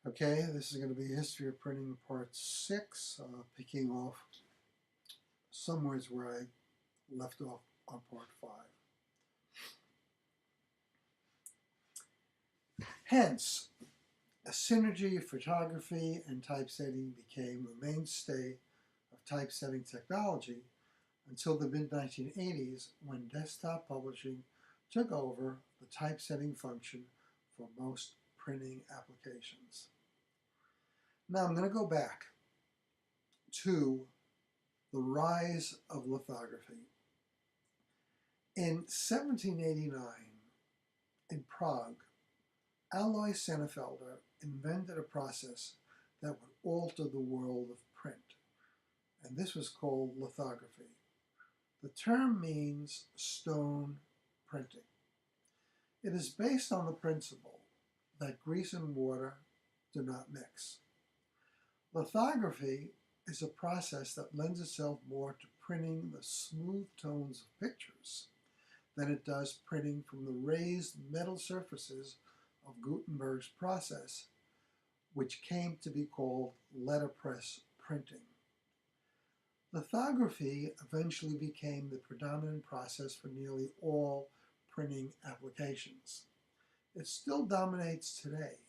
Okay, this is going to be History of Printing Part 6, picking off somewhere where I left off on Part 5. Hence, a synergy of photography and typesetting became a mainstay of typesetting technology until the mid-1980s when desktop publishing took over the typesetting function for most printing applications. Now I'm going to go back to the rise of lithography. In 1789, in Prague, Alois Senefelder invented a process that would alter the world of print, and this was called lithography. The term means stone printing. It is based on the principle that grease and water do not mix. Lithography is a process that lends itself more to printing the smooth tones of pictures than it does printing from the raised metal surfaces of Gutenberg's process, which came to be called letterpress printing. Lithography eventually became the predominant process for nearly all printing applications. It still dominates today,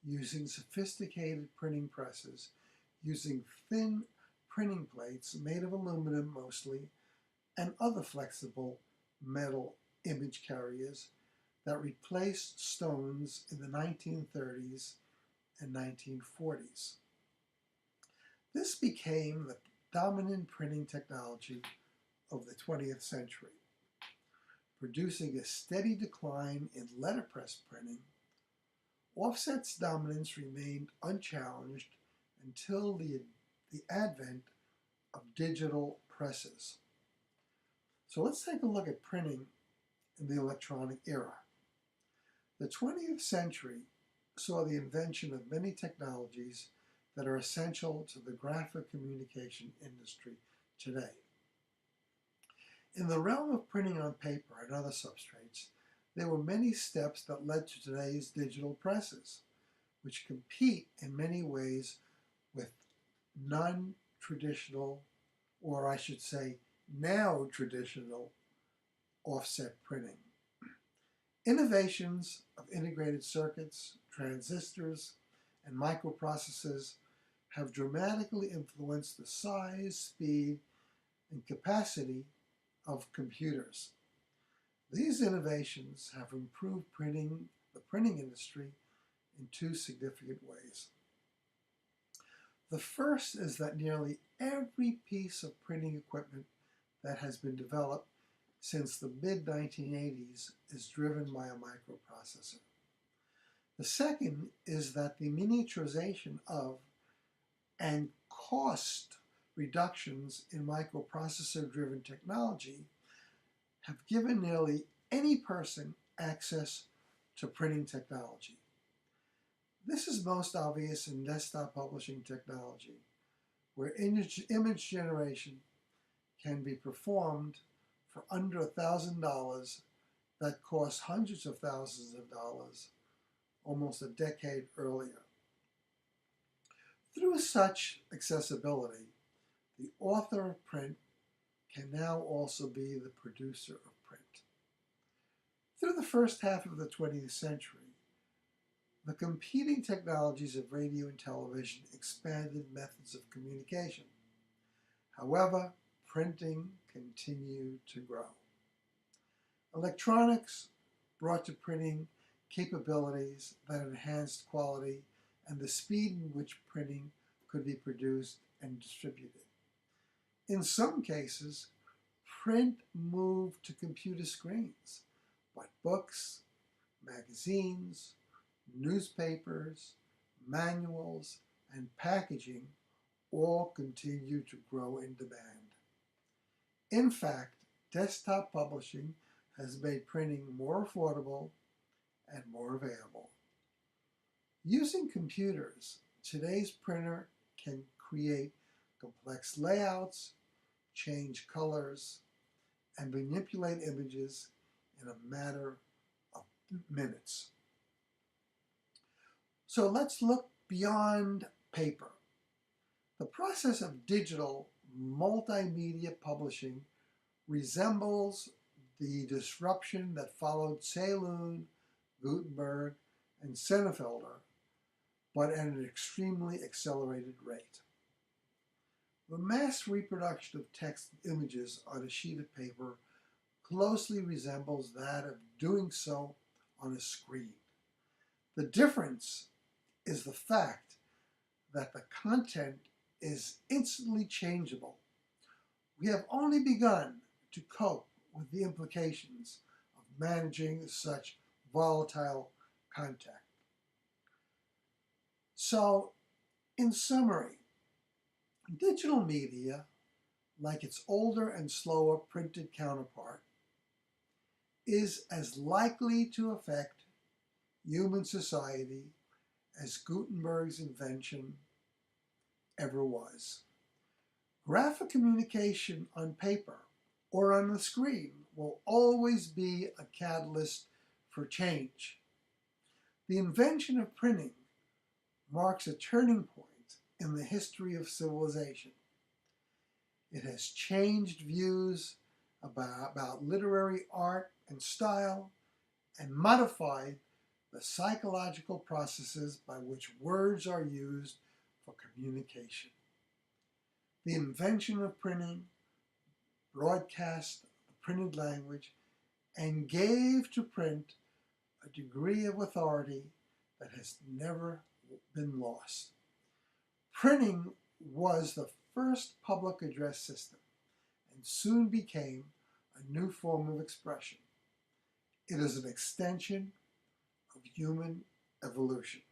using sophisticated printing presses, using thin printing plates made of aluminum mostly, and other flexible metal image carriers that replaced stones in the 1930s and 1940s. This became the dominant printing technology of the 20th century, producing a steady decline in letterpress printing. Offset's dominance remained unchallenged until the advent of digital presses. So let's take a look at printing in the electronic era. The 20th century saw the invention of many technologies that are essential to the graphic communication industry today. In the realm of printing on paper and other substrates, there were many steps that led to today's digital presses, which compete in many ways with non-traditional, or I should say now traditional, offset printing. Innovations of integrated circuits, transistors, and microprocessors have dramatically influenced the size, speed, and capacity of computers. These innovations have improved the printing industry in two significant ways. The first is that nearly every piece of printing equipment that has been developed since the mid-1980s is driven by a microprocessor. The second is that the miniaturization of and cost reductions in microprocessor-driven technology have given nearly any person access to printing technology. This is most obvious in desktop publishing technology, where image generation can be performed for under $1,000 that cost hundreds of thousands of dollars almost a decade earlier. Through such accessibility, the author of print can now also be the producer of print. Through the first half of the 20th century, the competing technologies of radio and television expanded methods of communication. However, printing continued to grow. Electronics brought to printing capabilities that enhanced quality and the speed in which printing could be produced and distributed. In some cases, print moved to computer screens, but books, magazines, newspapers, manuals, and packaging all continue to grow in demand. In fact, desktop publishing has made printing more affordable and more available. Using computers, today's printer can create complex layouts, change colors, and manipulate images in a matter of minutes. So let's look beyond paper. The process of digital multimedia publishing resembles the disruption that followed Saloon, Gutenberg, and Senefelder, but at an extremely accelerated rate. The mass reproduction of text and images on a sheet of paper closely resembles that of doing so on a screen. The difference is the fact that the content is instantly changeable. We have only begun to cope with the implications of managing such volatile content. So, in summary, digital media, like its older and slower printed counterpart, is as likely to affect human society as Gutenberg's invention ever was. Graphic communication on paper or on the screen will always be a catalyst for change. The invention of printing marks a turning point in the history of civilization. It has changed views about literary art and style and modified the psychological processes by which words are used for communication. The invention of printing broadcast the printed language and gave to print a degree of authority that has never been lost. Printing was the first public address system and soon became a new form of expression. It is an extension of human evolution.